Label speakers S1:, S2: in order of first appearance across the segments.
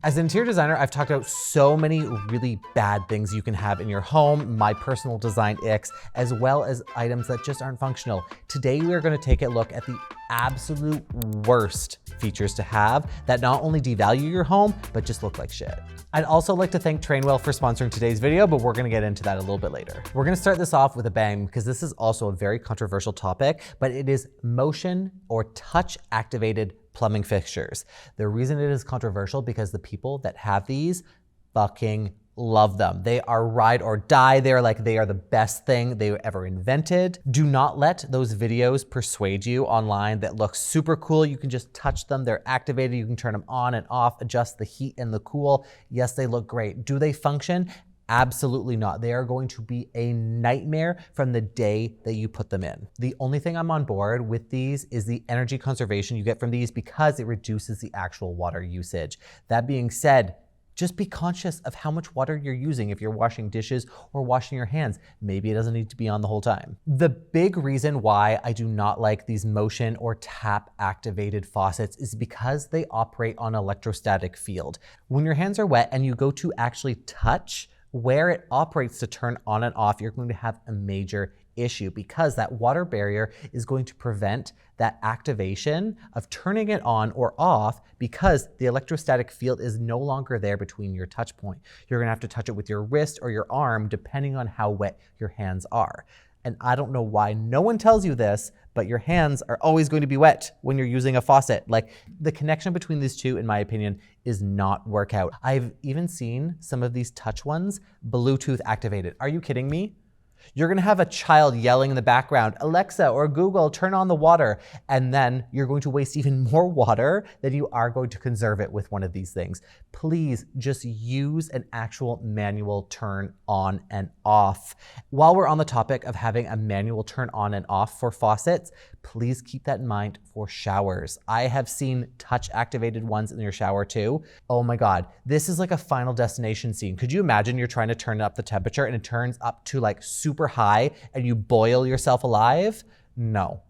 S1: As an interior designer, I've talked about so many really bad things you can have in your home, my personal design icks, as well as items that just aren't functional. Today, we are going to take a look at the absolute worst features to have that not only devalue your home, but just look like shit. I'd also like to thank Trainwell for sponsoring today's video, but we're going to get into that a little bit later. We're going to start this off with a bang because this is also a very controversial topic, but it is motion or touch activated plumbing fixtures. The reason it is controversial because the people that have these fucking love them. They are ride or die. They are the best thing they ever invented. Do not let those videos persuade you online that look super cool. You can just touch them. They're activated. You can turn them on and off, adjust the heat and the cool. Yes, they look great. Do they function? Absolutely not. They are going to be a nightmare from the day that you put them in. The only thing I'm on board with these is the energy conservation you get from these because it reduces the actual water usage. That being said, just be conscious of how much water you're using if you're washing dishes or washing your hands. Maybe it doesn't need to be on the whole time. The big reason why I do not like these motion or tap activated faucets is because they operate on electrostatic field. When your hands are wet and you go to actually touch where it operates to turn on and off, you're going to have a major issue because that water barrier is going to prevent that activation of turning it on or off because the electrostatic field is no longer there between your touch point. You're gonna have to touch it with your wrist or your arm depending on how wet your hands are. And I don't know why no one tells you this, but your hands are always going to be wet when you're using a faucet. Like, the connection between these two, in my opinion, is not work out. I've even seen some of these touch ones Bluetooth activated. Are you kidding me? You're gonna have a child yelling in the background, Alexa or Google, turn on the water. And then you're going to waste even more water than you are going to conserve it with one of these things. Please just use an actual manual turn on and off. While we're on the topic of having a manual turn on and off for faucets, please keep that in mind for showers. I have seen touch activated ones in your shower too. Oh my God, this is like a Final Destination scene. Could you imagine you're trying to turn up the temperature and it turns up to like super high and you boil yourself alive? No.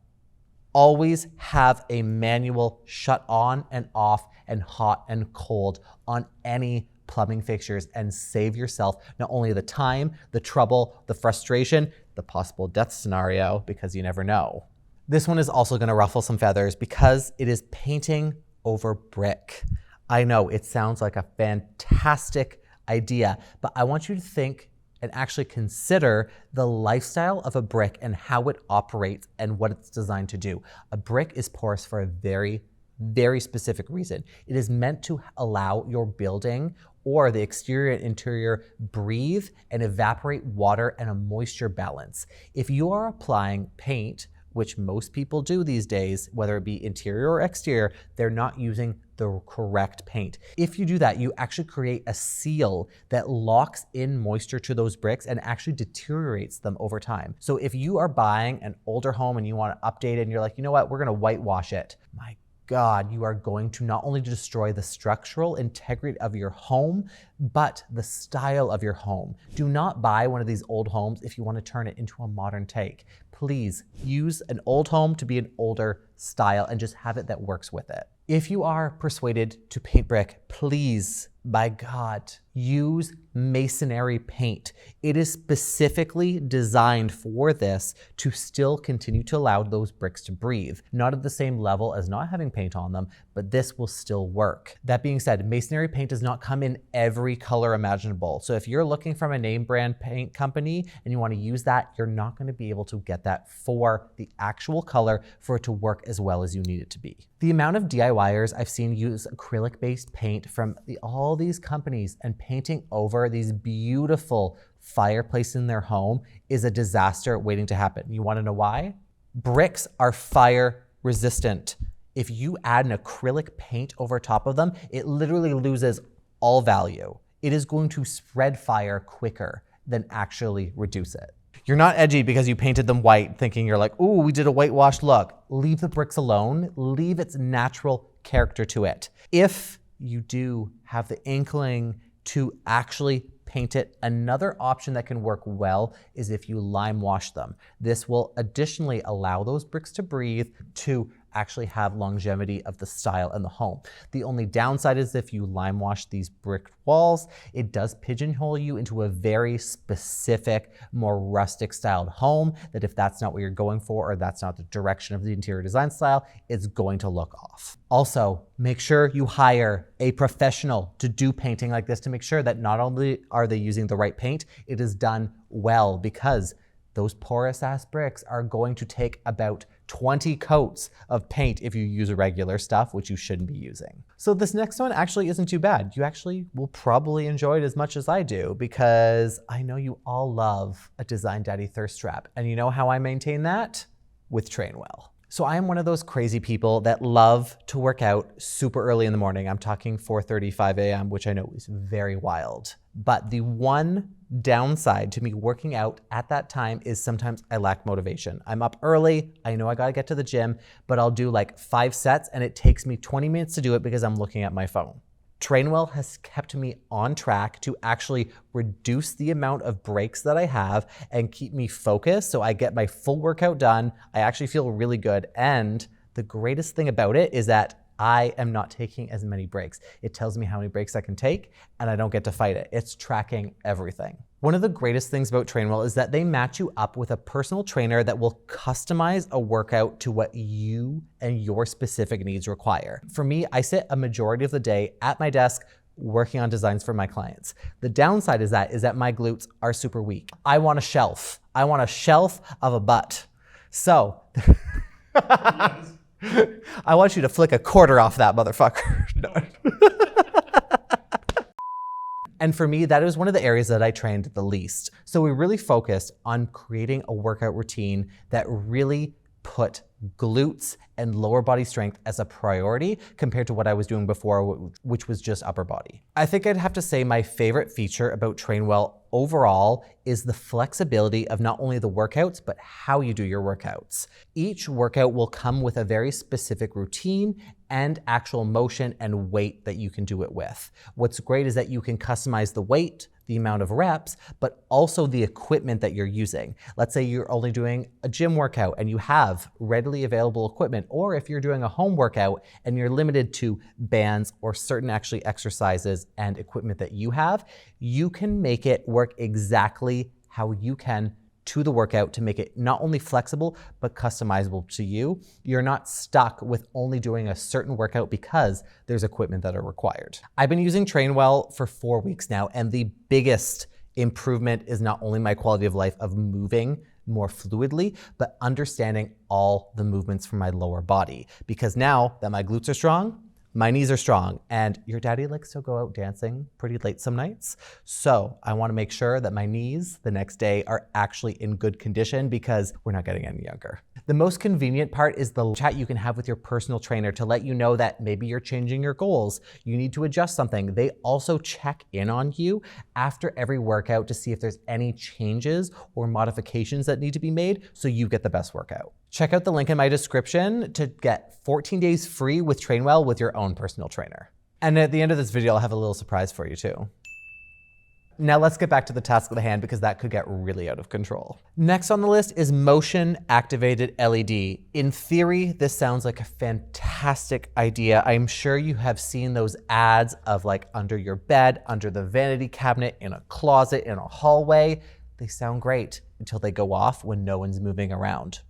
S1: Always have a manual shut on and off and hot and cold on any plumbing fixtures and save yourself not only the time, the trouble, the frustration, the possible death scenario, because you never know. This one is also going to ruffle some feathers because it is painting over brick. I know it sounds like a fantastic idea, but I want you to think and actually consider the lifestyle of a brick and how it operates and what it's designed to do. A brick is porous for a very, very specific reason. It is meant to allow your building or the exterior and interior breathe and evaporate water and a moisture balance. If you are applying paint, which most people do these days, whether it be interior or exterior, they're not using the correct paint. If you do that, you actually create a seal that locks in moisture to those bricks and actually deteriorates them over time. So if you are buying an older home and you want to update it and you're like, you know what, we're gonna whitewash it. My God, you are going to not only destroy the structural integrity of your home, but the style of your home. Do not buy one of these old homes if you want to turn it into a modern take. Please use an old home to be an older style and just have it that works with it. If you are persuaded to paint brick, please, by God, use masonry paint. It is specifically designed for this to still continue to allow those bricks to breathe. Not at the same level as not having paint on them, but this will still work. That being said, masonry paint does not come in every color imaginable. So if you're looking from a name brand paint company and you want to use that, you're not going to be able to get that for the actual color for it to work as well as you need it to be. The amount of DIYers I've seen use acrylic-based paint from all these companies and painting over these beautiful fireplaces in their home is a disaster waiting to happen. You want to know why? Bricks are fire resistant. If you add an acrylic paint over top of them, it literally loses all value. It is going to spread fire quicker than actually reduce it. You're not edgy because you painted them white thinking you're like, ooh, we did a whitewash look. Leave the bricks alone. Leave its natural character to it. If you do have the inkling to actually paint it, another option that can work well is if you lime wash them. This will additionally allow those bricks to breathe, to actually have longevity of the style and the home. The only downside is if you lime wash these brick walls, it does pigeonhole you into a very specific, more rustic styled home that if that's not what you're going for or that's not the direction of the interior design style, it's going to look off. Also, make sure you hire a professional to do painting like this to make sure that not only are they using the right paint, it is done well, because those porous ass bricks are going to take about 20 coats of paint if you use regular stuff, which you shouldn't be using. So this next one actually isn't too bad. You actually will probably enjoy it as much as I do, because I know you all love a Design Daddy thirst trap. And you know how I maintain that? With Trainwell. So I am one of those crazy people that love to work out super early in the morning. I'm talking 4:35 a.m., which I know is very wild. But the one downside to me working out at that time is sometimes I lack motivation. I'm up early, I know I gotta get to the gym, but I'll do like 5 sets and it takes me 20 minutes to do it because I'm looking at my phone. Trainwell has kept me on track to actually reduce the amount of breaks that I have and keep me focused so I get my full workout done. I actually feel really good. And the greatest thing about it is that I am not taking as many breaks. It tells me how many breaks I can take and I don't get to fight it. It's tracking everything. One of the greatest things about Trainwell is that they match you up with a personal trainer that will customize a workout to what you and your specific needs require. For me, I sit a majority of the day at my desk working on designs for my clients. The downside is that my glutes are super weak. I want a shelf. I want a shelf of a butt. So, I want you to flick a quarter off that motherfucker. No. And for me, that is one of the areas that I trained the least. So we really focused on creating a workout routine that really put glutes and lower body strength as a priority compared to what I was doing before, which was just upper body. I think I'd have to say my favorite feature about Trainwell overall is the flexibility of not only the workouts, but how you do your workouts. Each workout will come with a very specific routine and actual motion and weight that you can do it with. What's great is that you can customize the weight, the amount of reps, but also the equipment that you're using. Let's say you're only doing a gym workout and you have readily available equipment, or if you're doing a home workout and you're limited to bands or certain actually exercises and equipment that you have, you can make it work exactly how you can to the workout to make it not only flexible, but customizable to you. You're not stuck with only doing a certain workout because there's equipment that are required. I've been using Trainwell for 4 weeks now, and the biggest improvement is not only my quality of life of moving more fluidly, but understanding all the movements from my lower body. Because now that my glutes are strong, my knees are strong, and your daddy likes to go out dancing pretty late some nights. So I wanna make sure that my knees the next day are actually in good condition because we're not getting any younger. The most convenient part is the chat you can have with your personal trainer to let you know that maybe you're changing your goals, you need to adjust something. They also check in on you after every workout to see if there's any changes or modifications that need to be made so you get the best workout. Check out the link in my description to get 14 days free with Trainwell with your own personal trainer. And at the end of this video, I'll have a little surprise for you too. Now let's get back to the task at hand because that could get really out of control. Next on the list is motion activated LED. In theory, this sounds like a fantastic idea. I'm sure you have seen those ads of like under your bed, under the vanity cabinet, in a closet, in a hallway. They sound great until they go off when no one's moving around.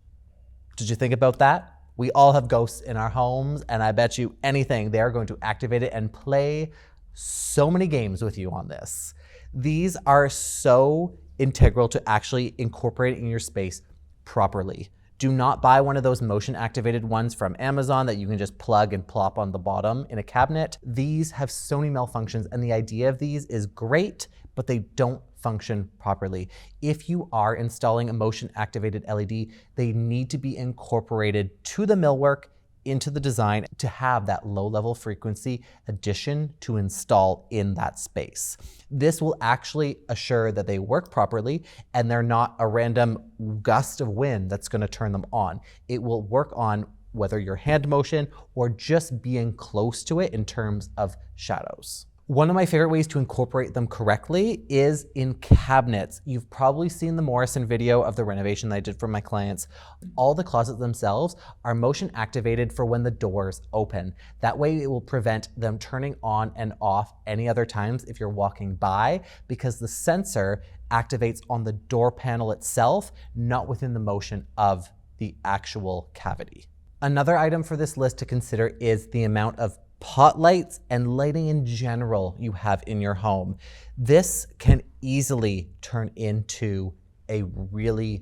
S1: Did you think about that? We all have ghosts in our homes, and I bet you anything, they're going to activate it and play so many games with you on this. These are so integral to actually incorporate it in your space properly. Do not buy one of those motion activated ones from Amazon that you can just plug and plop on the bottom in a cabinet. These have so many malfunctions, and the idea of these is great, but they don't function properly. If you are installing a motion activated LED, they need to be incorporated to the millwork, into the design to have that low level frequency addition to install in that space. This will actually assure that they work properly and they're not a random gust of wind that's going to turn them on. It will work on whether your hand motion or just being close to it in terms of shadows. One of my favorite ways to incorporate them correctly is in cabinets. You've probably seen the Morrison video of the renovation that I did for my clients. All the closets themselves are motion activated for when the doors open. That way it will prevent them turning on and off any other times if you're walking by, because the sensor activates on the door panel itself, not within the motion of the actual cavity. Another item for this list to consider is the amount of pot lights and lighting in general you have in your home. This can easily turn into a really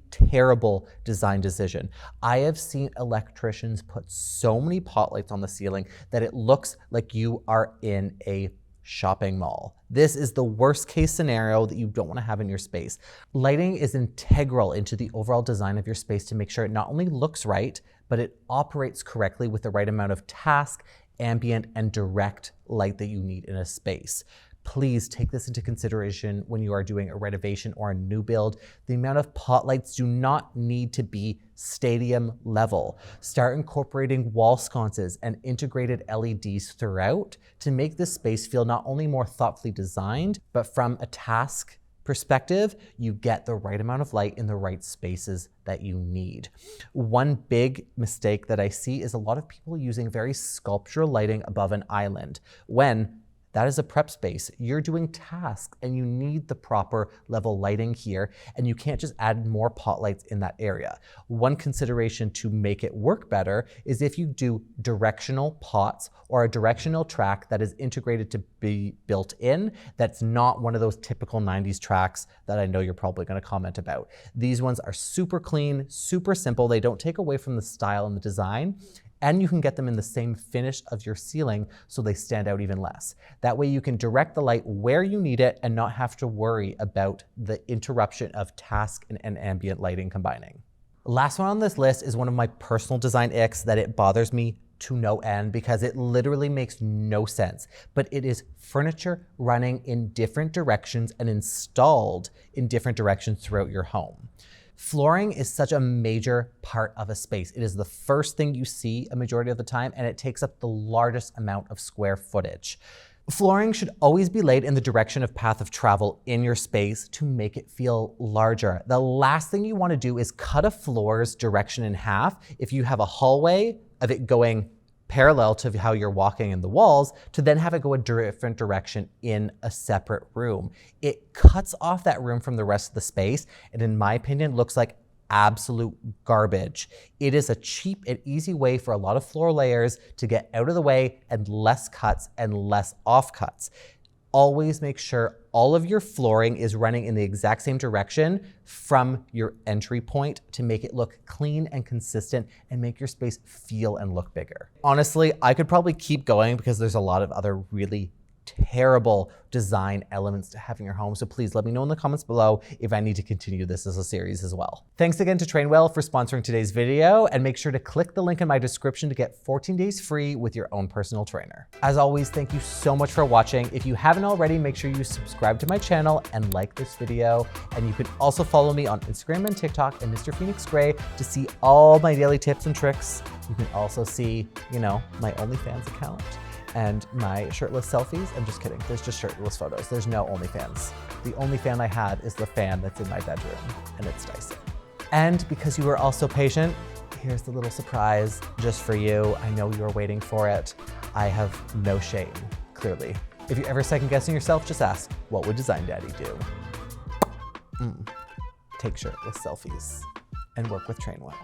S1: terrible design decision. I have seen electricians put so many pot lights on the ceiling that it looks like you are in a shopping mall. This is the worst case scenario that you don't want to have in your space. Lighting is integral into the overall design of your space to make sure it not only looks right, but it operates correctly with the right amount of task, ambient, and direct light that you need in a space. Please take this into consideration when you are doing a renovation or a new build. The amount of pot lights do not need to be stadium level. Start incorporating wall sconces and integrated LEDs throughout to make this space feel not only more thoughtfully designed, but from a task perspective, you get the right amount of light in the right spaces that you need. One big mistake that I see is a lot of people using very sculptural lighting above an island when that is a prep space. You're doing tasks and you need the proper level lighting here, and you can't just add more pot lights in that area. One consideration to make it work better is if you do directional pots or a directional track that is integrated to be built in, that's not one of those typical 90s tracks that I know you're probably gonna comment about. These ones are super clean, super simple. They don't take away from the style and the design, and you can get them in the same finish of your ceiling so they stand out even less. That way you can direct the light where you need it and not have to worry about the interruption of task and ambient lighting combining. Last one on this list is one of my personal design icks that it bothers me to no end because it literally makes no sense, but it is furniture running in different directions and installed in different directions throughout your home. Flooring is such a major part of a space. It is the first thing you see a majority of the time, and it takes up the largest amount of square footage. Flooring should always be laid in the direction of path of travel in your space to make it feel larger. The last thing you want to do is cut a floor's direction in half if you have a hallway of it going parallel to how you're walking in the walls, to then have it go a different direction in a separate room. It cuts off that room from the rest of the space, and in my opinion, looks like absolute garbage. It is a cheap and easy way for a lot of floor layers to get out of the way and less cuts and less off cuts. Always make sure all of your flooring is running in the exact same direction from your entry point to make it look clean and consistent and make your space feel and look bigger. Honestly, I could probably keep going because there's a lot of other really terrible design elements to have in your home. So please let me know in the comments below if I need to continue this as a series as well. Thanks again to Trainwell for sponsoring today's video, and make sure to click the link in my description to get 14 days free with your own personal trainer. As always, thank you so much for watching. If you haven't already, make sure you subscribe to my channel and like this video. And you can also follow me on Instagram and TikTok and Mr. Phoenix Gray to see all my daily tips and tricks. You can also see, my OnlyFans account and my shirtless selfies. I'm just kidding. There's just shirtless photos. There's no OnlyFans. The only fan I had is the fan that's in my bedroom, and it's Dyson. And because you were all so patient, here's the little surprise just for you. I know you were waiting for it. I have no shame, clearly. If you're ever second guessing yourself, just ask, what would Design Daddy do? Take shirtless selfies and work with Trainwell.